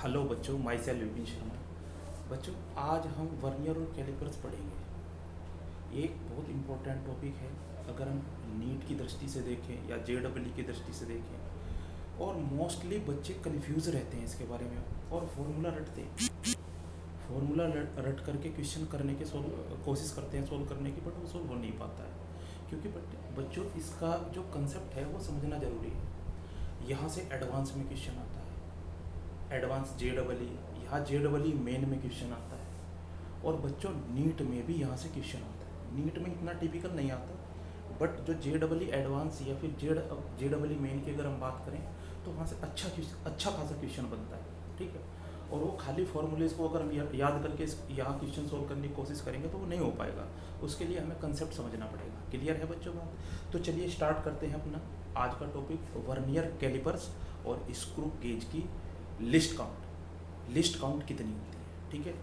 Hello बच्चों, my self Vipin Sharma. बच्चों, आज हम वर्नियर और कैलिपर्स पढ़ेंगे। ये एक बहुत इम्पोर्टेंट टॉपिक है। अगर हम नीट की दृष्टि से देखें या जेडब्ल्यू की दृष्टि से देखें, और मोस्टली बच्चे कंफ्यूज रहते हैं इसके बारे में और फॉर्मूला रटते हैं। फॉर्मूला रट करके क्वेश्चन करने के कोशिश करते हैं सोल्व करने की, बट वो सोल्व हो नहीं पाता है। क्योंकि बच्चों, इसका जो कंसेप्ट है वो समझना ज़रूरी है। यहाँ से एडवांस में क्वेश्चन आता है, एडवांस जेडब्ल्यू, यहाँ जेडब्ल्यू मेन में क्वेश्चन आता है, और बच्चों नीट में भी यहाँ से क्वेश्चन आता है। नीट में इतना टिपिकल नहीं आता, बट जो जेडब्ल्यू एडवांस या फिर जेडब्ल्यू मेन की अगर हम बात करें तो वहाँ से अच्छा खासा क्वेश्चन बनता है। ठीक है, और वो खाली फॉर्मूलेज को अगर हम याद करके यहाँ क्वेश्चन सोल्व करने की कोशिश करेंगे तो वो नहीं हो पाएगा। उसके लिए हमें कंसेप्ट समझना पड़ेगा। क्लियर है बच्चों बात? तो चलिए स्टार्ट करते हैं अपना आज का टॉपिक, वर्नियर कैलिपर्स और स्क्रू गेज की लिस्ट काउंट कितनी होती है। ठीक है,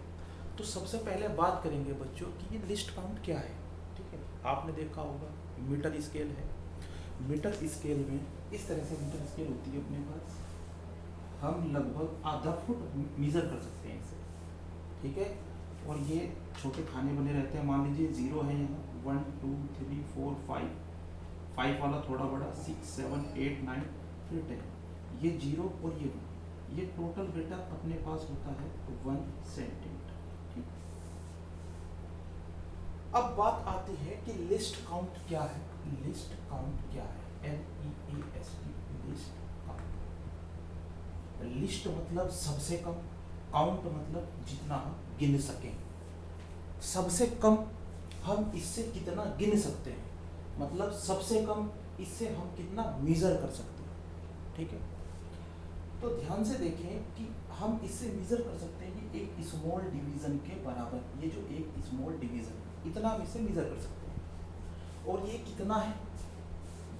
तो सबसे पहले बात करेंगे बच्चों कि ये लिस्ट काउंट क्या है। ठीक है, आपने देखा होगा मीटर स्केल है। मीटर स्केल में इस तरह से मीटर स्केल होती है अपने पास। हम लगभग आधा फुट मेजर कर सकते हैं इसे। ठीक है, और ये छोटे खाने बने रहते हैं। मान लीजिए 0 है यहाँ, 1 2 3 4 5 वाला थोड़ा बड़ा, 6 7 8 9 फिर 10। ये 0 और ये 1, ये टोटल बेटा अपने पास होता है 1 सेंटीमीटर। ठीक, अब बात आती है कि लिस्ट काउंट क्या है। लिस्ट काउंट क्या है? LEAST, list count. लिस्ट मतलब सबसे कम, काउंट मतलब जितना हम गिन सकें। सबसे कम हम इससे कितना गिन सकते हैं, मतलब सबसे कम इससे हम कितना मेजर कर सकते हैं। ठीक है, तो ध्यान से देखें कि हम इससे मेजर कर सकते हैं कि एक स्मॉल डिवीजन के बराबर। ये जो एक स्मॉल डिवीजन, इतना हम इससे मेजर कर सकते हैं। और ये कितना है,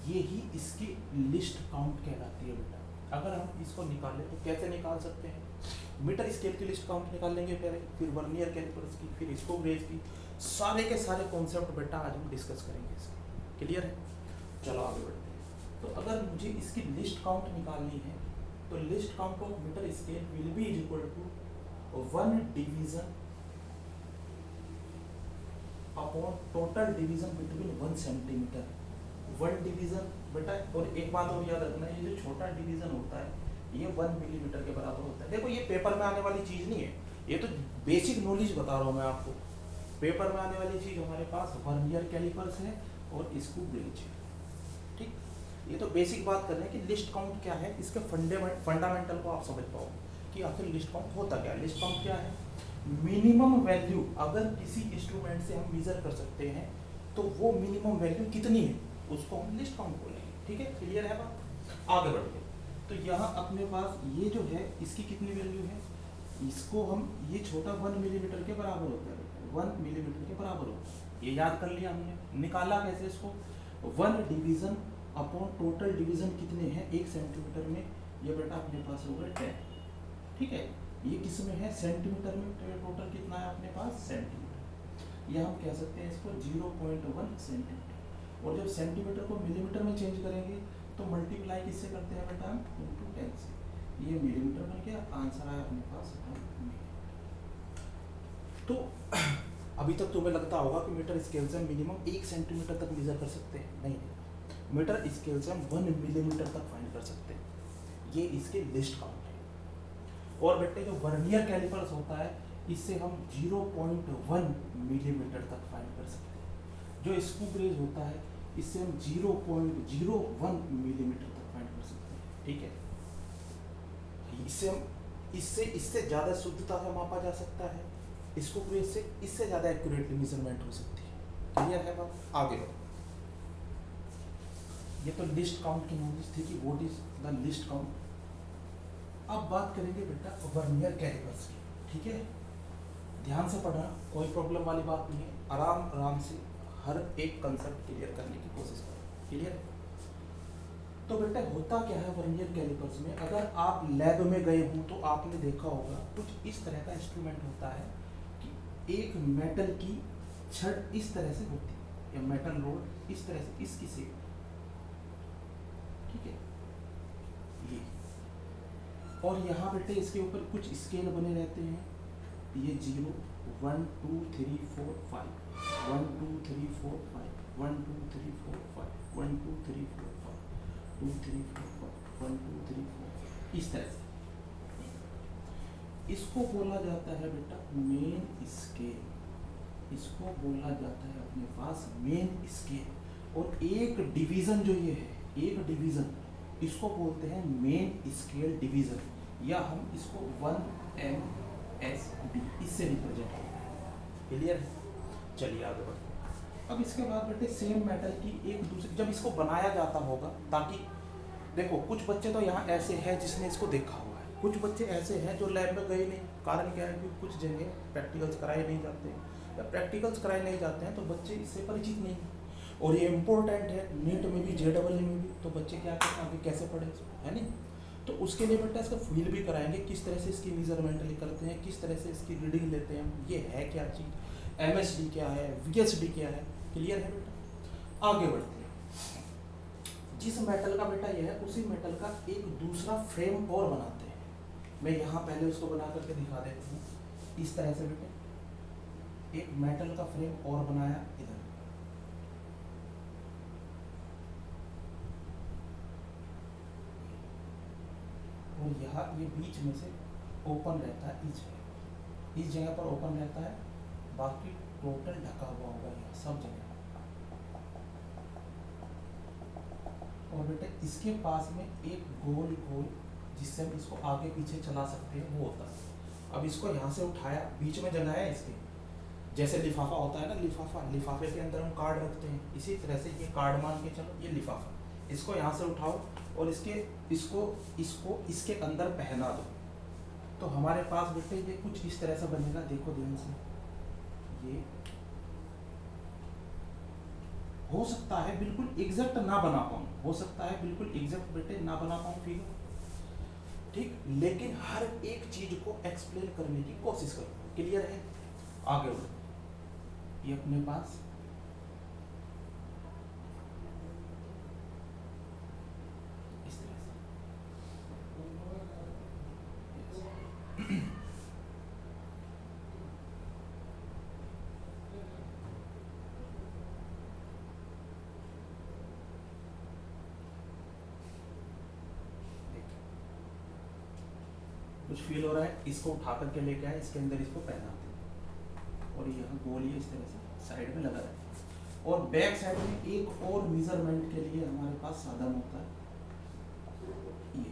ये ही इसकी लिस्ट काउंट कहलाती है बेटा। अगर हम इसको निकालें तो कैसे निकाल सकते हैं? मीटर स्केल की लिस्ट काउंट निकाल लेंगे पहले, फिर वर्नियर कैलिपर्स की, फिर स्क्रू गेज की। सारे के सारे कॉन्सेप्ट बेटा आज हम डिस्कस करेंगे इसके। क्लियर है? चलो आगे बढ़ते हैं। तो अगर मुझे इसकी लिस्ट काउंट निकालनी है तो least count of metre scale will be equal to 1 division upon total division between 1 centimetre. 1 division बेटा, और एक बात और याद रखना, ये जो छोटा डिवीजन होता है ये 1 मिलीमीटर के बराबर होता है। देखो ये पेपर में आने वाली चीज नहीं है, ये तो बेसिक नॉलेज बता रहा हूँ मैं आपको। पेपर में आने वाली चीज हमारे पास वर्नियर कैलिपर्स है और स्क्रू गेज है। ठीक, ये तो बेसिक बात कर रहे हैं कि लिस्ट काउंट क्या है, इसके फंडामेंटल को आप समझ पाओगे कि आखिर लिस्ट काउंट होता क्या है। लिस्ट काउंट क्या है? मिनिमम वैल्यू अगर किसी इंस्ट्रूमेंट से हम मेजर कर सकते हैं तो वो मिनिमम वैल्यू कितनी है उसको हम लिस्ट काउंट बोलेंगे। ठीक है, क्लियर है बात? आगे बढ़ते। तो यहाँ अपने पास ये जो है इसकी कितनी वैल्यू है, इसको हम, ये छोटा 1 मिलीमीटर के बराबर होता है, 1 मिलीमीटर के बराबर होता है। ये याद कर लिया हमने। निकाला कैसे इसको? 1 डिवीजन अपॉन टोटल डिवीजन कितने हैं 1 सेंटीमीटर में, ये बेटा अपने पास होगा 10। ठीक है, ये किस में है? सेंटीमीटर में। तो ये टोटल कितना है अपने पास? सेंटीमीटर। या हम कह सकते हैं इसको 0.1 सेंटीमीटर। और जब सेंटीमीटर को मिलीमीटर में चेंज करेंगे तो मल्टीप्लाई किससे करते हैं बेटा? हम इनटू 10 से। ये मिलीमीटर बन गया, आंसर आया अपने पास 1 मिलीमीटर। तो अभी तक तुम्हें लगता होगा कि मीटर स्केल से हम मिनिमम 1 सेंटीमीटर तक मेजर कर सकते हैं। नहीं, मीटर स्केल से हम 1 मिलीमीटर तक फाइंड कर सकते हैं। ये इसके लिस्ट काउंट है। और बेटे जो वर्नियर कैलिपर्स होता है इससे हम 0.1 मिलीमीटर तक फाइंड कर सकते हैं। जो स्क्रू गेज होता है इससे हम 0.01 मिलीमीटर तक फाइंड कर सकते हैं। ठीक है, इससे हम इससे ज़्यादा शुद्धता से मापा जा सकता है। स्क्रू गेज से इससे ज़्यादा एक्यूरेटली मेजरमेंट हो सकती है। क्लियर है बात? आगे बढ़ो। ये तो लिस्ट काउंट की नॉलेज थी कि what is the list count. अब बात करेंगे बेटा वर्नियर कैलिपर्स की। ठीक है, ध्यान से पढ़ना, कोई प्रॉब्लम वाली बात नहीं है। आराम आराम से हर एक कंसेप्ट क्लियर करने की कोशिश करो। क्लियर है? तो बेटा होता क्या है वर्नियर कैलिपर्स में? अगर आप लैब में गए हो तो आपने देखा होगा कुछ इस तरह का इंस्ट्रूमेंट होता है कि एक मेटल की छड़ इस तरह से होती है, या मेटल रोड इस तरह से, इसकी शेप। ठीक है, ये और यहाँ बेटे इसके ऊपर कुछ स्केल बने रहते हैं, ये 0 1 2 3 4 5 1 2 3 4 5 1 2 3 4 5 1 2 3 4 5 2 3 4 5 1 2 3 4, इस तरह से। इसको बोला जाता है बेटा मेन स्केल, इसको बोला जाता है अपने पास मेन स्केल। और एक डिवीजन जो ये है, एक डिवीजन, इसको बोलते हैं मेन स्केल डिवीजन, या हम इसको 1MSD इससे रिप्रेजेंट करते हैं। क्लियर है? चलिए आगे बढ़ते। अब इसके बाद बेटे सेम मेटल की एक दूसरे, जब इसको बनाया जाता होगा, ताकि देखो कुछ बच्चे तो यहाँ ऐसे हैं जिसने इसको देखा हुआ है, कुछ बच्चे ऐसे हैं जो लैब में गए नहीं। कारण क्या है कि कुछ जगह प्रैक्टिकल्स कराए नहीं जाते हैं, या प्रैक्टिकल्स कराए नहीं जाते हैं तो बच्चे इससे परिचित नहीं हैं। और ये इम्पोर्टेंट है नीट में भी, JEE में भी, तो बच्चे क्या करते हैं आगे कैसे पढ़े, है नहीं? तो उसके लिए बेटा इसका फील भी कराएंगे, किस तरह से इसकी मेजरमेंट करते हैं, किस तरह से इसकी रीडिंग लेते हैं, ये है क्या चीज़, MSD क्या है, VSD क्या है। क्लियर है बेटा? आगे बढ़ते हैं। जिस मेटल का बेटा ये है, उसी मेटल का एक दूसरा फ्रेम और बनाते हैं। मैं यहाँ पहले उसको बना करके दिखा देता हूँ। इस तरह से बेटे एक मेटल का फ्रेम और बनाया इधर, और यहाँ ये बीच में से ओपन रहता है, इस जगह पर ओपन रहता है, बाकी टोटल ढका हुआ होगा यहाँ सब जगह। और बेटे इसके पास में एक गोल गोल, जिससे हम इसको आगे पीछे चला सकते हैं, वो होता है। अब इसको यहाँ से उठाया, बीच में जगह है इसके, जैसे लिफाफा होता है ना, लिफाफे के अंदर हम कार्ड रखते हैं, इसी तरह से ये कार्ड मान के चलो, ये लिफाफा, इसको यहाँ से उठाओ और इसको इसके अंदर पहना दो, तो हमारे पास बेटे ये कुछ इस तरह से बनेगा। देखो ध्यान से, ये हो सकता है बिल्कुल एग्जैक्ट ना बना पाऊँ, हो सकता है बिल्कुल एग्जैक्ट बेटे ना बना पाऊँ फिगर, ठीक, लेकिन हर एक चीज को एक्सप्लेन करने की कोशिश करूँ। क्लियर है? आगे बढ़ो। ये अपने पास इस तरह से कुछ फील हो रहा है, इसको उठा करके लेके आए, इसके अंदर इसको पहनाते हैं, और यहाँ गोल ये इस तरह से साइड में लगा रहता है। और बैक साइड में एक और मेजरमेंट के लिए हमारे पास साधन होता है, ये।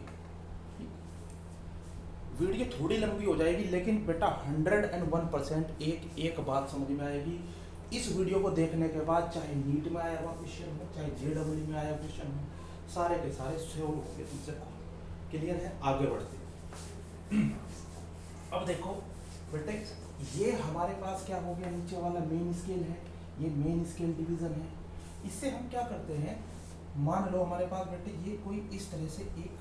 वीडियो थोड़ी लंबी हो जाएगी, लेकिन बेटा 101% एक बात समझ में आएगी। इस वीडियो को देखने के बाद चाहे नीट में आया हुआ क्वेश्चन हो, चाहे JEE में आया क्वेश्चन हो, सारे के सारे सॉल्व होंगे तुमसे। क्लियर है? आगे बढ़ते। अब देखो बेटे, ये हमारे पास क्या हो गया, नीचे वाला मेन स्केल है, ये मेन स्केल डिवीजन है। इससे हम क्या करते हैं, मान लो हमारे पास बेटे ये कोई इस तरह से एक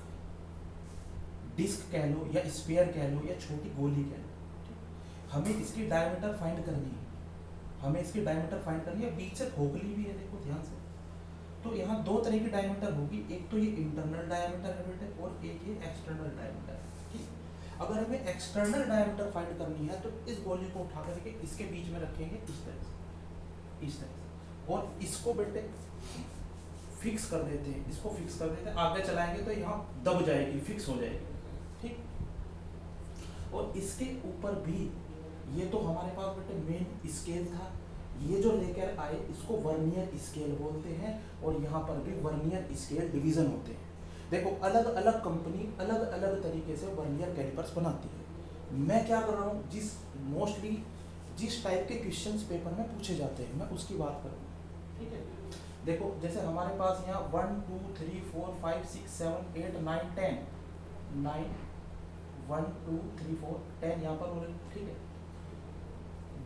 डिस्क कह लो, या स्फीयर कह लो, या छोटी गोली कह लो, हमें इसकी डायमीटर फाइंड करनी है, हमें इसकी डायमीटर फाइंड करनी है। बीच से खोखली भी है, देखो ध्यान से। तो यहाँ दो तरह की डायमीटर होगी, एक तो ये इंटरनल डायमीटर है बेटे, और एक ये एक्सटर्नल डायमीटर है। ठीक, अगर हमें एक्सटर्नल डायमीटर फाइंड करनी है तो इस गोली को उठा करके इसके बीच में रखेंगे, इस तरह से, इस तरह से, और इसको बेटे फिक्स कर देते हैं, इसको फिक्स कर देते हैं। आगे चलाएंगे तो यहाँ दब जाएगी, फिक्स हो जाएगी। ठीक, और इसके ऊपर भी ये तो हमारे पास बेटे मेन स्केल था, ये जो लेकर आए इसको वर्नियर स्केल बोलते हैं, और यहाँ पर भी वर्नियर स्केल डिवीजन होते हैं। देखो अलग अलग कंपनी अलग अलग तरीके से वर्नियर कैलिपर्स बनाती है। मैं क्या कर रहा हूँ, मोस्टली जिस टाइप के क्वेश्चंस पेपर में पूछे जाते हैं मैं उसकी बात करूँगा। ठीक है, देखो जैसे हमारे पास यहाँ 1 2 3 4 5 6 7 8 9 10 9 1 2 3 4 10 यहाँ पर हो रहे। ठीक है,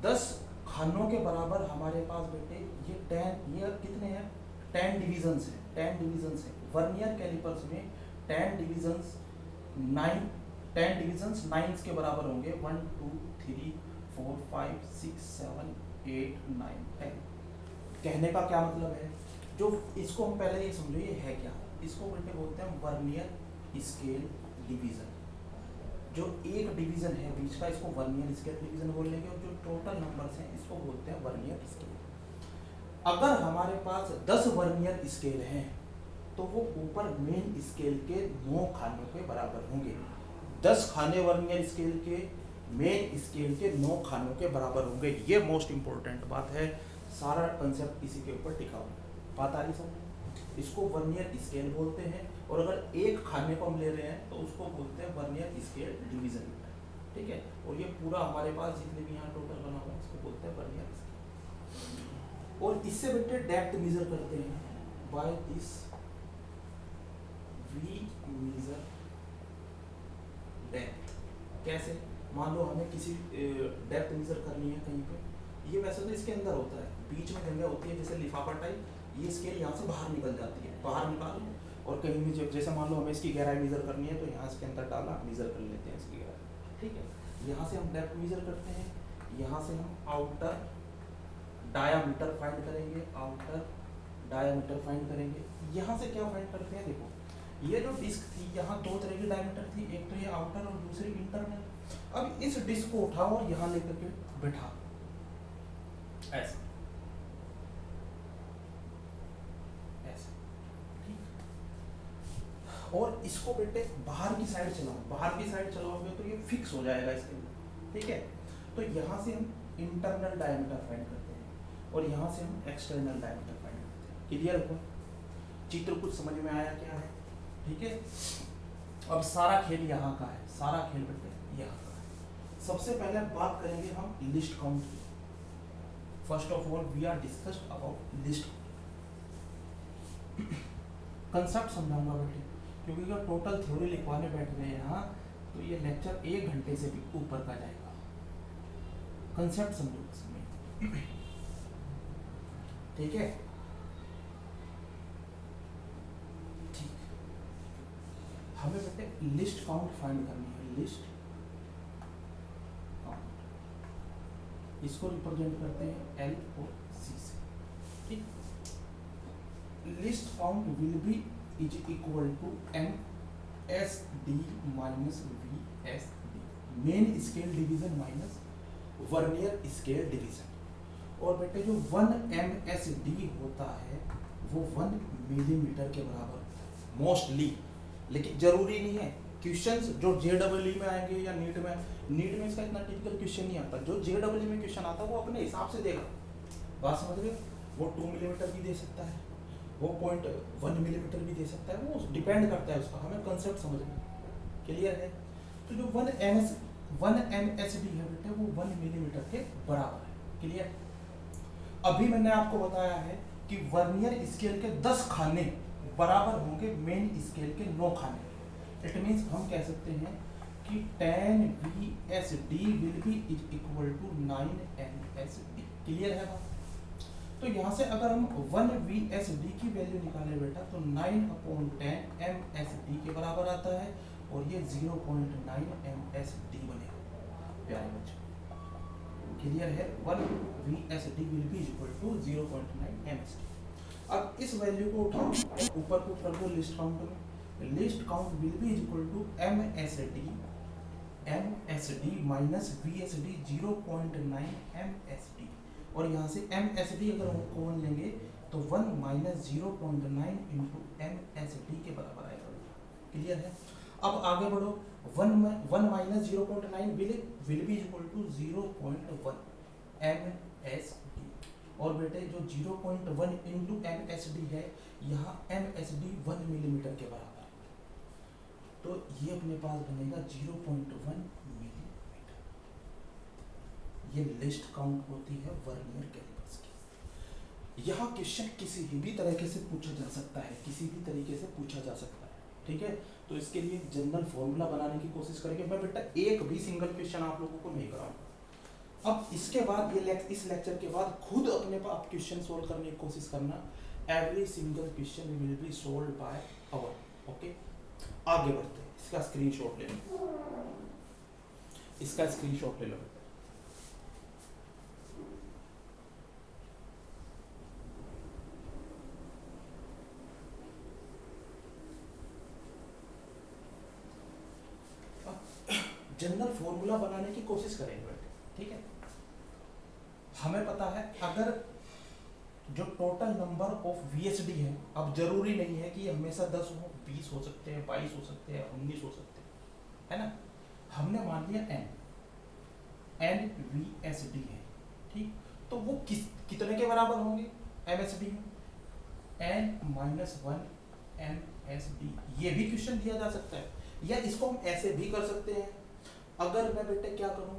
10 खानों के बराबर हमारे पास बेटे ये 10, ये कितने हैं, 10 डिविजन्स हैं, 10 डिविजन्स हैं। वर्नियर कैलिपर्स में 10 डिविजन्स 9 के बराबर होंगे। 1 2 3 4 5 6 7 8 9 10। कहने का क्या मतलब है, जो इसको हम पहले ये समझो ये है क्या, इसको बेटे बोलते हैं वर्नियर स्केल डिवीजन। जो एक डिवीजन है बीच का, इसको वर्नियर स्केल डिवीजन बोल लेंगे, और जो टोटल नंबर्स हैं इसको बोलते हैं वर्नियर स्केल। अगर हमारे पास 10 वर्नियर स्केल हैं तो वो ऊपर मेन स्केल के 9 खानों के बराबर होंगे। 10 खाने वर्नियर स्केल के मेन स्केल के 9 खानों के बराबर होंगे। ये मोस्ट इंपॉर्टेंट बात है, सारा कंसेप्ट इसी के ऊपर टिका हुआ है। बात आ रही समझ? इसको वर्नियर स्केल बोलते हैं, और अगर एक खाने को हम ले रहे हैं तो उसको बोलते हैं वर्नियर स्केल डिवीजन। ठीक है, और ये पूरा हमारे पास जितने भी यहाँ टोटल बना हुआ है इसको बोलते हैं वर्नियर स्केल। और इससे बेटे डेप्थ मेजर करते हैं by this we measure depth. कैसे? मान लो हमें किसी डेप्थ मेजर करनी है कहीं पे, ये वैसे तो इसके अंदर होता है, बीच में जगह होती है जैसे लिफाफा टाइप, ये स्केल यहाँ से बाहर निकल जाती है, बाहर निकालो और कहीं भी जैसे मान लो हमें इसकी गहराई मेजर करनी है तो यहाँ इसके अंदर डाला, मेजर कर लेते हैं इसकी गहराई। ठीक है, यहाँ से हम डेप्थ मेजर करते हैं, यहाँ से हम आउटर डायामीटर फाइंड करेंगे, आउटर डायामीटर फाइंड करेंगे। यहाँ से क्या फाइंड करते हैं, देखो ये जो डिस्क थी यहाँ 2 तरह की डायमीटर थी, एक तो ये आउटर और दूसरी इंटरनल। अब इस डिस्क को उठाओ और यहाँ लेकर के बैठा ऐसे ऐसे, ठीक। और इसको बेटे बाहर की साइड चलाओ, बाहर की साइड चलाओगे तो ये फिक्स हो जाएगा इसके अंदर। ठीक है, तो यहाँ से हम इंटरनल डायमीटर फाइंड करते हैं और यहाँ से हम एक्सटर्नल डायमीटर फाइंड करते हैं। क्लियर हुआ? चित्र कुछ समझ में आया क्या है? ठीक है, अब सारा खेल यहाँ का है, सारा खेल बेटे यहाँ का है। सबसे पहले बात करेंगे हम लिस्ट काउंट की। First of all we are discussed about least. Concept समझाऊंगा बेटे, क्योंकि अगर टोटल थ्योरी लिखवाने बैठ गए यहाँ तो ये लेक्चर 1 घंटे से भी ऊपर का जाएगा। कंसेप्ट समझो इसमें। ठीक है, हमें बेटे लिस्ट काउंट फाइंड करनी है। लिस्ट काउंट, इसको रिप्रेजेंट करते हैं एल और सी से। ठीक, least count will be is equal to M S D minus V S D, main scale division minus vernier scale division. और बेटे जो 1 एम एस डी होता है वो 1 मिलीमीटर के बराबर होता है मोस्टली, लेकिन जरूरी नहीं है। क्वेश्चंस जो JEE में आएंगे या नीट में इसका इतना टिपिकल क्वेश्चन नहीं आता। जो JEE में क्वेश्चन आता है वो अपने हिसाब से देगा। बात समझ रहे हो? वो 2 मिलीमीटर भी दे सकता है, वो 0.1 मिलीमीटर भी दे सकता है, वो डिपेंड करता है उसका। हमें कंसेप्ट समझना क्लियर है? तो जो 1 MSD है बेटे वो 1 मिलीमीटर के बराबर है। क्लियर? अभी मैंने आपको बताया है कि वर्नियर स्केल के 10 खाने बराबर होंगे मेन स्केल के 9 खाने। इट मींस हम कह सकते हैं कि 10 VSD will be is equal to 9 MSD। Clear है बात? तो यहाँ से अगर हम 1 VSD की वैल्यू निकालें बेटा तो 9/10 MSD के बराबर आता है, और ये 0.9 MSD बनेगा प्यारे बच्चों। क्लियर है? 1 VSD will be equal to 0.9 MSD। अब इस वैल्यू को उठाओ, ऊपर को कर दो लिस्ट काउंट में। Least count will be equal to MSD minus VSD 0.9 MSD, और यहाँ से MSD अगर हम कॉमन लेंगे तो 1 माइनस 0.9 इंटू MSD के बराबर आएगा। क्लियर है? अब आगे बढ़ो, 1 minus 0.9 will be equal to 0.1 MSD, और बेटे जो 0.1 इंटू MSD है, यहाँ MSD 1 मिलीमीटर के बराबर है, तो ये अपने पास बनेगा 0.1 मिलीमीटर। ये लिस्ट काउंट होती है वर्नियर कैलिपर्स की। यहाँ क्वेश्चन किसी भी तरीके से पूछा जा सकता है, किसी भी तरीके से पूछा जा सकता है। ठीक है, तो इसके लिए जनरल फॉर्मूला बनाने की कोशिश करेंगे। मैं बेटा एक भी सिंगल क्वेश्चन आप लोगों को नहीं कराऊंगा। अब इसके बाद इस लेक्चर के बाद खुद अपने आप क्वेश्चन सोल्व करने की कोशिश करना। Every single question will be solved by our. Okay, आगे बढ़ते हैं। इसका स्क्रीनशॉट ले लो, इसका स्क्रीनशॉट ले लो। फॉर्मूला बनाने की कोशिश करेंगे बेटे, ठीक है। हमें पता है अगर जो टोटल नंबर ऑफ VSD है, अब जरूरी नहीं है कि हमेशा 10 हो, 20 हो सकते हैं, 22 हो सकते हैं, 19 हो सकते हैं, है ना। हमने मान लिया n VSD है, ठीक। तो वो कितने के बराबर होंगे MSD में? n-1 MSD। ये भी क्वेश्चन दिया जा सकता है, या इसको हम ऐसे भी कर सकते हैं। अगर मैं बेटे क्या करूं,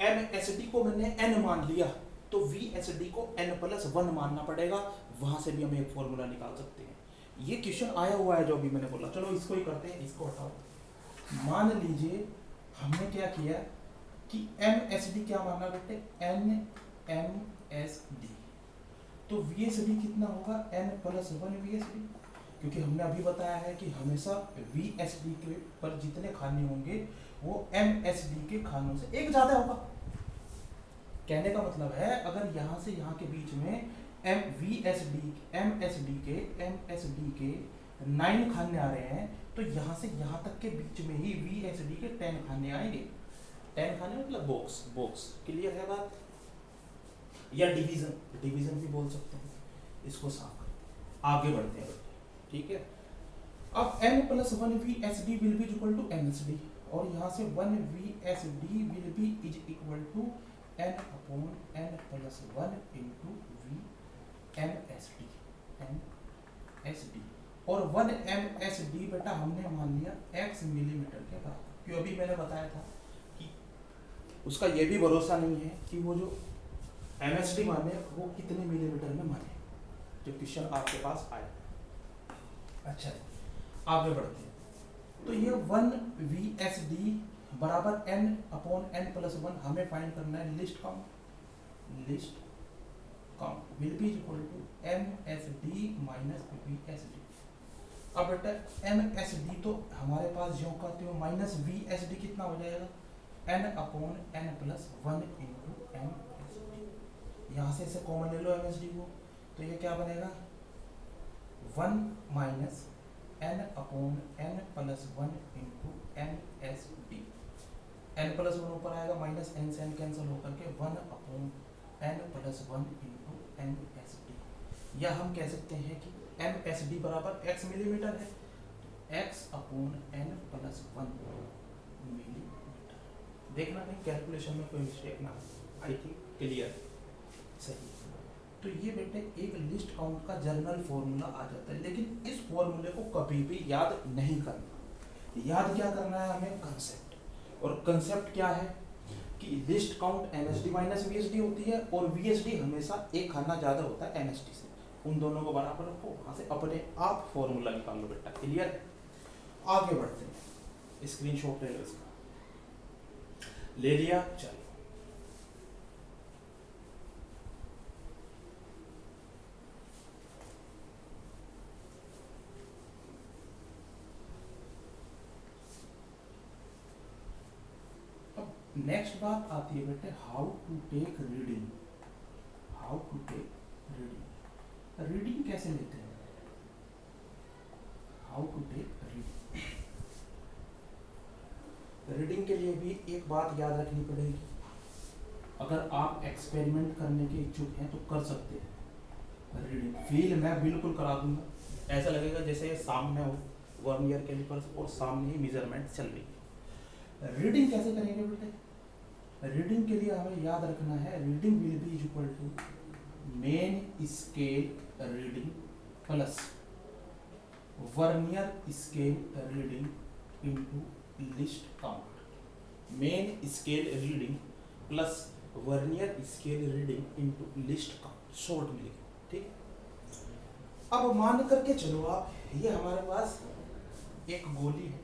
MSD को मैंने n मान लिया तो VSD को n+1 मानना पड़ेगा, वहां से भी हम एक फॉर्मूला निकाल सकते हैं। ये क्वेश्चन आया हुआ है जो अभी मैंने बोला। चलो इसको ही करते हैं, इसको हटाओ। मान लीजिए हमने क्या किया कि MSD क्या माना बेटे, NMSD, तो VSD कितना होगा, n+1 VSD, क्योंकि हमने अभी बताया है कि हमेशा VSD के पर जितने खाने होंगे वो MSD के खानों से एक ज्यादा होगा। कहने का मतलब है अगर यहाँ से यहाँ के बीच में MSD के 9 खाने आ रहे हैं, तो यहाँ से यहाँ तक के बीच में ही VSD के 10 खाने आएंगे। 10 खाने मतलब बॉक्स। क्लियर है बात? या डिवीजन भी बोल सकते हैं। इसको साफ करते हैं, आगे बढ़ते हैं, ठीक है। अब n+1 VSD will be equal to MSD, और यहाँ से 1 VSD will be is equal to n/n+1 into MSD, और 1 MSD बेटा हमने मान लिया x मिलीमीटर के बराबर। क्यों, अभी मैंने बताया था कि उसका ये भी भरोसा नहीं है कि वो जो MSD माने वो कितने मिलीमीटर में माने, जो क्वेश्चन आपके पास आए। अच्छा, आगे बढ़ते हैं। तो ये 1 VSD बराबर n/n+1 हमें फाइंड करना है least count will be equal to MSD minus VSD। अब बेटा MSD तो हमारे पास जो का त्यों माइनस VSD कितना हो जाएगा, n/n+1 इंटू MSD। यहाँ से इसे कॉमन ले लो MSD को, तो ये क्या बनेगा, 1 minus n/n+1 into MSD। n+1 ऊपर आएगा, माइनस n से n कैंसिल होकर के 1/n+1 इंटू MSD। या हम कह सकते हैं कि MSD बराबर x मिलीमीटर है, x/n+1 मिलीमीटर। देखना कहीं कैलकुलेशन में कोई मिस्टेक ना हो। आई थिंक क्लियर, सही। तो ये बेटे एक लिस्ट काउंट का जनरल फॉर्मूला आ जाता है, लेकिन इस फॉर्मूले को कभी भी याद नहीं करना। याद क्या करना है हमें, कंसेप्ट। और कंसेप्ट क्या है कि list count MSD minus VSD होती है, और VSD हमेशा एक खाना ज्यादा होता है MSD से। उन दोनों को बराबर रखो, वहां से अपने आप फॉर्मूला निकाल लो बेटा। क्लियर? आगे बढ़ते हैं, स्क्रीनशॉट ले लो इसका। ले लिया, चलो। नेक्स्ट बात आती है बेटे, how to take reading. Reading कैसे लेते हैं, हाउ टू टेक रीडिंग के लिए भी एक बात याद रखनी पड़ेगी। अगर आप एक्सपेरिमेंट करने के इच्छुक हैं तो कर सकते हैं रीडिंग। फील मैं बिल्कुल करा दूंगा, ऐसा लगेगा जैसे सामने हो वर्नियर कैलिपर्स और सामने ही मेजरमेंट चल रही है। रीडिंग कैसे करेंगे बेटे, रीडिंग के लिए हमें याद रखना है, reading will be equal to main scale reading plus vernier scale reading into least count. Main scale reading plus vernier scale reading into least count, short में लिखो, ठीक। अब मान करके चलो आप, ये हमारे पास एक गोली है,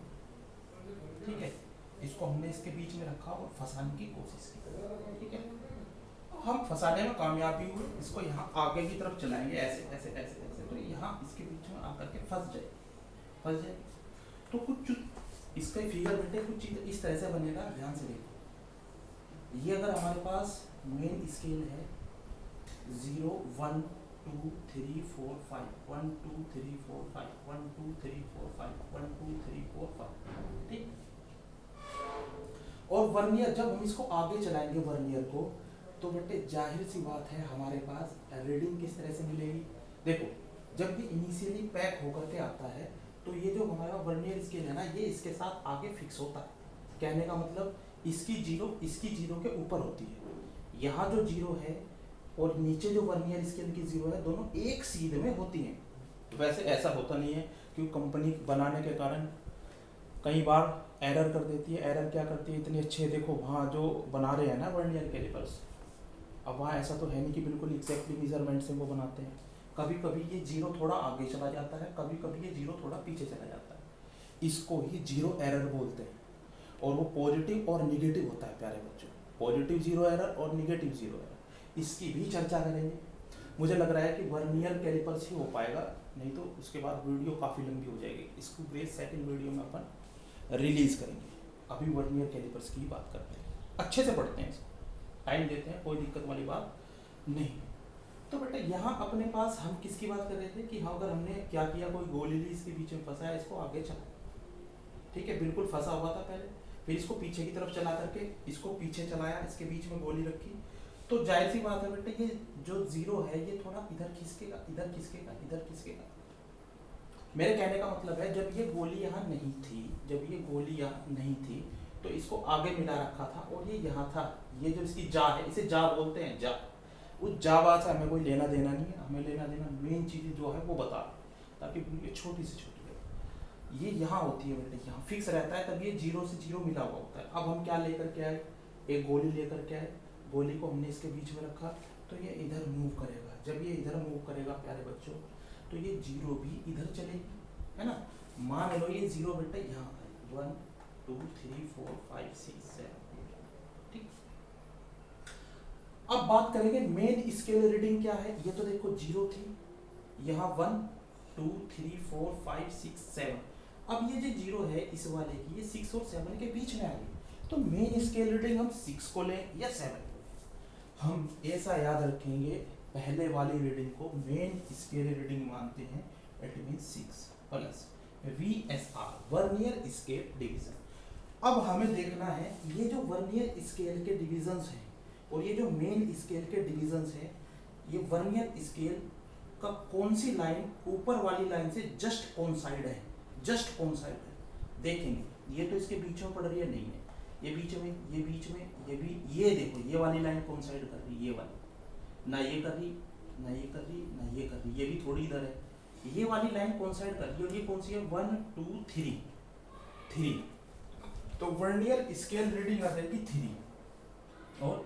ठीक है। इसको हमने इसके बीच में रखा और फंसाने की कोशिश की, ठीक है। हम फंसाने में कामयाब भी हुए, इसको यहाँ आगे की तरफ चलाएंगे, ऐसे ऐसे ऐसे ऐसे, तो यहाँ इसके बीच में आकर के फंस जाए। तो कुछ इसका फिगर बेटे कुछ चीज इस तरह से बनेगा, ध्यान से देखो। ये अगर हमारे पास मेन स्केल है 0 1 2 3 4 5 1 2 3 4 5 1 2 3 4 5 1 2 3 4 5, ठीक। और वर्नियर जब हम इसको आगे चलाएंगे वर्नियर को, तो बेटे जाहिर सी बात है हमारे पास रीडिंग किस तरह से मिलेगी। देखो जब ये इनिशियली पैक होकर के आता है तो ये जो हमारा वर्नियर स्केल है ना, ये इसके साथ आगे फिक्स होता है। कहने का मतलब इसकी जीरो के ऊपर होती है। यहाँ जो जीरो है और नीचे जो वर्नियर स्केल की जीरो है, दोनों एक सीध में होती हैं। तो वैसे ऐसा होता नहीं है, क्योंकि कंपनी बनाने के कारण कई बार एरर कर देती है। एरर क्या करती है, इतने अच्छे देखो वहाँ जो बना रहे हैं ना वर्नियर कैलिपर्स, अब वहाँ ऐसा तो है नहीं कि बिल्कुल एग्जैक्टली मेजरमेंट से वो बनाते हैं। कभी कभी ये जीरो थोड़ा आगे चला जाता है, कभी कभी ये जीरो थोड़ा पीछे चला जाता है। इसको ही जीरो एरर बोलते हैं, और वो पॉजिटिव और निगेटिव होता है प्यारे बच्चों। पॉजिटिव जीरो एरर और निगेटिव जीरो एरर, इसकी भी चर्चा करेंगे। मुझे लग रहा है कि वर्नियर कैलिपर्स ही हो पाएगा, नहीं तो उसके बाद वीडियो काफ़ी लंबी हो जाएगी। इसको ग्रेड सेकंड वीडियो में अपन रिलीज करेंगे। अभी वर्नियर कैलिपर्स की बात करते हैं, अच्छे से पढ़ते हैं, इसको टाइम देते हैं, कोई दिक्कत वाली बात नहीं। तो बेटा यहाँ अपने पास हम किसकी बात कर रहे थे कि हाँ अगर हमने क्या किया, कोई गोली ली इसके बीच में फंसा है, इसको आगे चला, ठीक है, बिल्कुल फंसा हुआ था पहले, फिर इसको पीछे की तरफ चला करके इसको पीछे चलाया, इसके बीच में गोली रखी, तो जाहिर सी बात है बेटा ये जो जीरो है ये थोड़ा इधर खिसकेगा, इधर खिसकेगा, इधर खिसकेगा। मेरे कहने का मतलब है जब ये गोली यहाँ नहीं थी, जब ये गोली यहाँ नहीं थी तो इसको आगे मिला रखा था और ये यहाँ था। ये जो इसकी जा है, इसे जा बोलते हैं, जा। उस जावा से हमें कोई लेना देना नहीं है, हमें लेना देना मेन चीज़ जो है वो बता, ताकि ये छोटी से छोटी है, ये यहाँ होती है बेटे, यहाँ फिक्स रहता है, तब ये जीरो से जीरो मिला हुआ होता है। अब हम क्या लेकर के आए, एक गोली लेकर के आए, गोली को हमने इसके बीच में रखा, तो ये इधर मूव करेगा। जब ये इधर मूव करेगा प्यारे बच्चों, तो ये जीरो भी इधर चलेगी, है ना। मान लो ये जीरो बेटा यहाँ है, 1 2 3 4 5 6 7, ठीक। अब बात करेंगे मेन स्केल रीडिंग क्या है। ये तो देखो जीरो थी, यहाँ 1 2 3 4 5 6 7। अब ये जो जीरो है इस वाले की, ये 6 और 7 के बीच में आ गई, तो मेन स्केल रीडिंग हम 6 को लें या 7 को। हम ऐसा याद रखेंगे, पहले वाली रीडिंग को मेन स्केल रीडिंग मानते हैं, it mean 6 plus VSR, vernier scale division. अब हमें देखना है ये जो वर्नियर स्केल के डिविजन्स हैं और ये जो मेन स्केल के डिविजन्स हैं, ये वर्नियर स्केल का कौन सी लाइन ऊपर वाली लाइन से जस्ट कौन साइड है, जस्ट कौन साइड है देखेंगे। ये तो इसके बीच में पड़ रही है, नहीं है, ये बीच में, ये बीच में, ये भी, ये देखो ये वाली लाइन कौन साइड कर रही है, ये वाली, ना ये कर रही, ना ये कर रही, ना ये कर रही, ये भी थोड़ी इधर है। ये वाली लाइन कौन साइड कर रही है और ये कौन सी है, 1 2 3 3, तो वर्नियर स्केल रीडिंग आ जाएगी 3 और